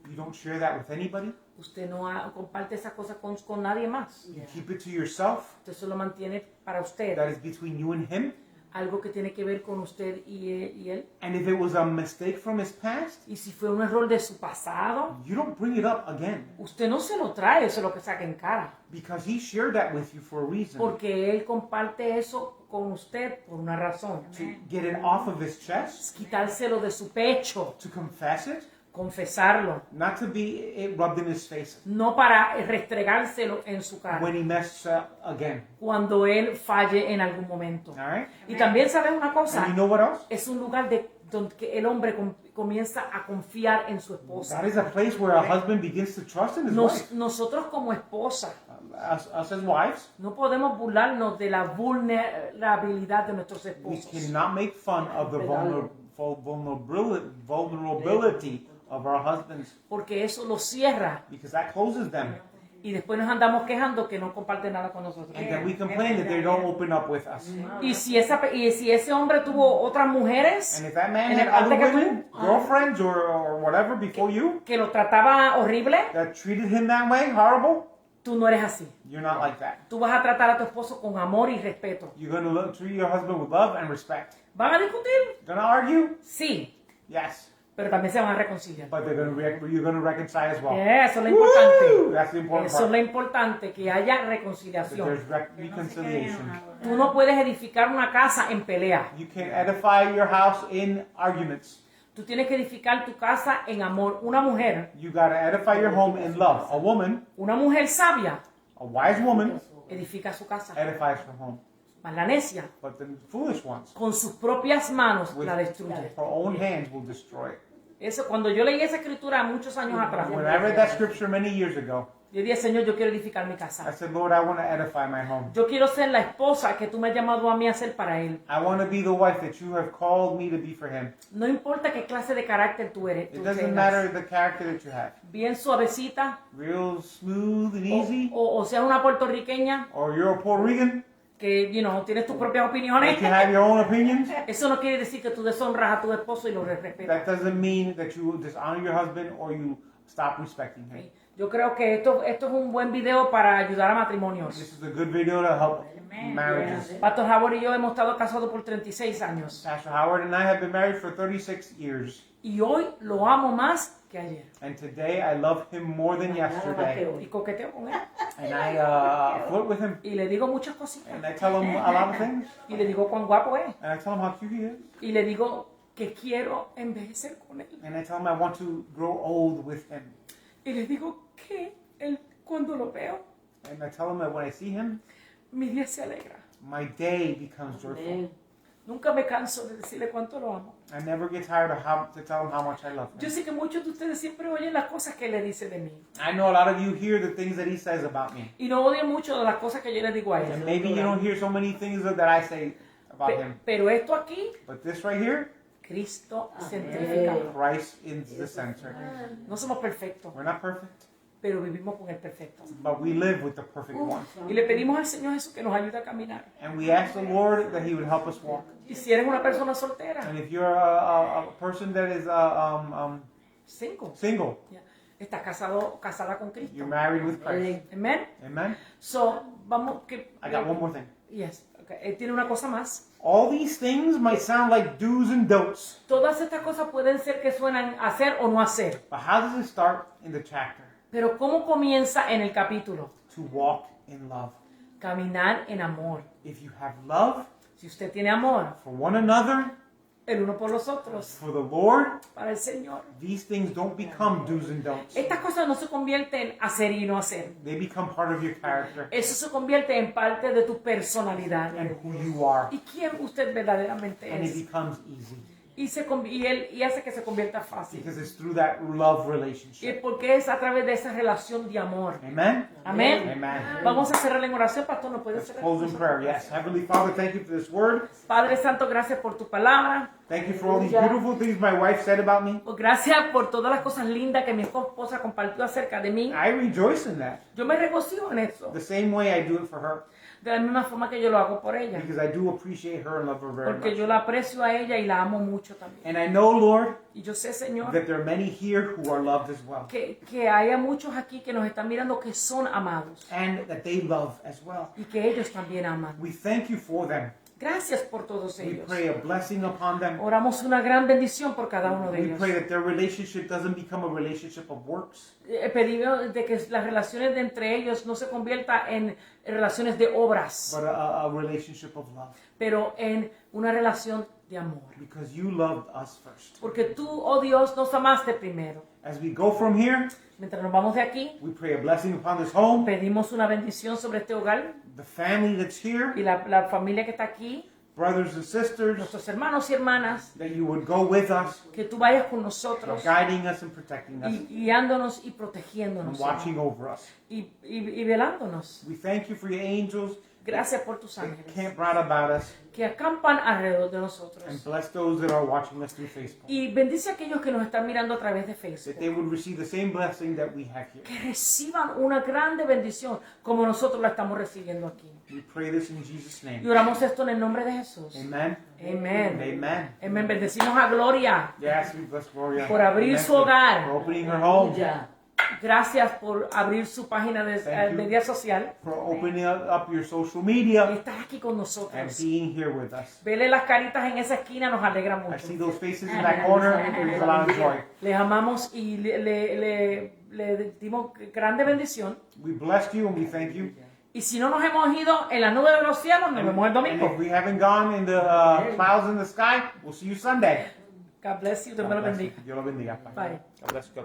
you don't share that with anybody. usted no comparte esa cosa con nadie más. You keep it to yourself. Usted solo mantiene para usted That is between you and him. algo que tiene que ver con usted y él. And if it was a mistake from his past, Y si fue un error de su pasado, you don't bring it up again. usted no se lo trae, eso es lo que saca en cara. Because he shared that with you for a reason. Porque él comparte eso con usted por una razón. To get it off of his chest, Quitárselo de su pecho, to confess it, confesarlo, not to be it rubbed in his face no para restregárselo en su cara when he messes up again. cuando él falle en algún momento. All right? Y también sabes una And cosa, you know what else? es un lugar donde que el hombre comienza a confiar en su esposa. That is a place where a husband begins to trust in his wife. Nosotros como esposa Us as wives, no podemos burlarnos de la vulnerabilidad de nuestros we esposos. cannot make fun of the vulnerability of our husbands Porque eso los cierra because that closes them. y después nos andamos quejando que no comparten nada con nosotros. And then we complain that they don't open up with us. Y si ese hombre tuvo otras mujeres And if that man en el had parte other que women, girlfriends or whatever before you, que lo trataba horrible, that treated him that way, horrible, tú no eres así. you're not like that. Tú vas a tratar a tu esposo con amor y respeto. You're going to treat your husband with love and respect. ¿Van a discutir? Going to argue? Sí, Yes. pero también se van a reconciliar. But you're going to reconcile as well. Eso es lo importante. Woo! That's the important Eso es lo part. importante, que haya That reconciliación. there's reconciliation. Tú no puedes edificar una casa en pelea. You can edify your house in arguments. Tú tienes que edificar tu casa en amor. Una mujer You got to edify your home in love. A woman, sabia, a wise woman, edifica su casa. edifies her home. Mas la necia, But the foolish ones, con sus propias manos, with la her destruye. own hands, will destroy it. Eso, cuando yo leí esa escritura muchos años atrás, When I read that scripture many years ago, yo dije, Señor, yo quiero edificar mi I casa. said, Lord, I want to edify my home. Yo quiero ser la esposa que tú me has llamado a mí a ser para Él. I want to be the wife that you have called me to be for him. No importa qué clase de carácter tú It doesn't matter the character that you have. Bien suavecita, Real smooth and easy, o seas una puertorriqueña, or you're a Puerto Rican, que, tienes tus propias opiniones. that you have your own opinions. Eso no quiere decir que tú deshonras a tu esposo y lo respetas. That doesn't mean that you dishonor your husband or you stop respecting him. Yo creo que esto es un buen video para ayudar a matrimonios. This is a good video to help Amen. marriages. Pastor Howard y yo hemos estado casados por 36 años. Pastor Howard and I have been married for 36 years. Y hoy lo amo más que ayer. And today I love him more than yesterday. Y coqueteo con él. And I flirt with him. Y le digo muchas cositas. And I tell him a lot of things. Y le digo cuán guapo es. And I tell him how cute he is. Y le digo que quiero envejecer con él. And I tell him I want to grow old with him. Y le digo que él, cuando lo veo, And I tell him that when I see him, mi día se alegra. my day becomes joyful. Nunca me canso de decirle cuánto lo amo. I never get tired of to tell him how much I love Yo him. sé que muchos de ustedes siempre oyen las cosas que él le dice de mí. I know a lot of you hear the things that he says about me. Y no odian mucho de las cosas que yo le digo a And él. maybe you don't hear so many things that I say about him. Pero esto aquí, But this right here, Cristo centrificado. Christ in the center. No somos perfectos, We're not perfect, pero vivimos con el perfecto. but we live with the perfect one. Y le pedimos al Señor Jesús que nos ayude a caminar. And we ask the Lord that he would help us walk. Y si eres una persona soltera, And if you're a person that is single, single, estás casada con Cristo. you're married with Christ. Amen. Amen? So, vamos que... I got one more thing. Yes. Okay. Él tiene una cosa más. All these things might sound like do's and don'ts, Todas estas cosas pueden ser que suenan a hacer o no hacer. but how does it start in the chapter? Pero ¿cómo comienza en el capítulo? To walk in love. Caminar en amor. If you have love Si usted tiene amor for one another, el uno por los otros, For the Lord, para el Señor. these things don't become do's and don'ts. Estas cosas no se convierten en hacer y no hacer. They become part of your character Eso se convierte en parte de tu personalidad and who you are. y quién usted verdaderamente And it es. becomes easy Y hace que se convierta fácil. because it's through that love Y relationship. porque es a través de esa relación de amor. Amen? Amén. Amen. Vamos a cerrar en oración, pastor. ¿No puede Let's cerrar? close in prayer. Yes. Heavenly Father, thank you for this word. Padre Santo, gracias por tu palabra. Thank you for all these beautiful things my wife said about me. Gracias por todas las cosas lindas que mi esposa compartió acerca de mí. I rejoice in that. Yo me regocijo en eso. The same way I do it for her De la misma forma que yo lo hago por ella. because I do appreciate her and love her very Porque much. yo la aprecio a ella y la amo mucho también. And I know, Lord, Y yo sé, Señor, that there are many here who are loved as well que haya muchos aquí que nos están mirando que son amados. and that they love as well. Y que ellos también aman. We thank you for them. Gracias por todos We ellos. pray a blessing upon them. Oramos una gran bendición por cada uno de We ellos. pray that their relationship doesn't become a relationship of works, Pedimos de que las relaciones de entre ellos no se convierta en relaciones de obras, but a relationship of love pero en una relación de amor. because you loved us first. Porque tú, oh Dios, nos amaste primero. As we go from here, Mientras nos vamos de aquí, we pray a blessing upon this home, pedimos una bendición sobre este hogar the family that's here, y la familia que está aquí, brothers and sisters, nuestros hermanos y hermanas, that you would go with us, que tú vayas con nosotros guiding us and protecting us y guiándonos y and protegiéndonos watching over us. y velándonos. We thank you for your angels Gracias por tus that ángeles camp round about us que acampan alrededor de and nosotros. bless those that are watching us through Facebook. Y bendice a aquellos que nos están mirando a través de That they Facebook. would receive the same blessing that we have here. Que reciban una grande bendición como nosotros la estamos recibiendo aquí. We pray this in Jesus' Y name. oramos esto en el nombre de Jesús. Amen. Amén. Amen. Amén. Bendecimos a Gloria. Yes, we bless Gloria. Por abrir Amen. su hogar. For opening her home. Ya. Gracias por abrir su página de Thank you. media social For opening up your social y media estar aquí con and nosotros. being here with us. Verle las caritas en esa esquina nos alegra I see mucho. those faces in that corner. There's a lot of joy. Les amamos y le dimos grande bendición. We bless you and we thank you. Y si no nos hemos ido en la nube de los cielos, nos vemos el And domingo. if we haven't gone in the clouds in the sky, we'll see you Sunday. God bless you. Dios me lo God bless you. bendiga. Dios lo bendiga. Bye. God bless you. God bless you.